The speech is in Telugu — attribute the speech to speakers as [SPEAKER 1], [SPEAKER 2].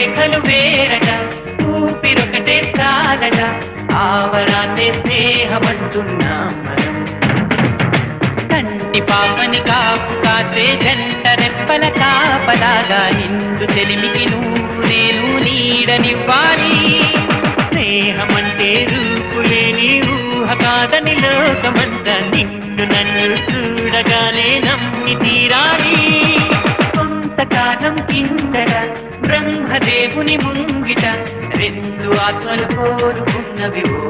[SPEAKER 1] రేఖలు వేరట ఊపిరొకటే చాలట ఆవరాన్నే స్నేహమంటున్నాం మనం కంటి పాపని కాపు కాచే జంట రెప్పల కాపలాగా నిండు చెలిమికి నువ్వు నేను నీడనివ్వాలి స్నేహమంటే రూపులేని ఊహ కాదని లోకమంతా నిన్ను నన్ను చూడగానే నమ్మి తీరాలి కొంతకాలం కిందట బ్రహ్మదేవుని ముంగిట రెండు ఆత్మలు కోరుకున్నవి ఓ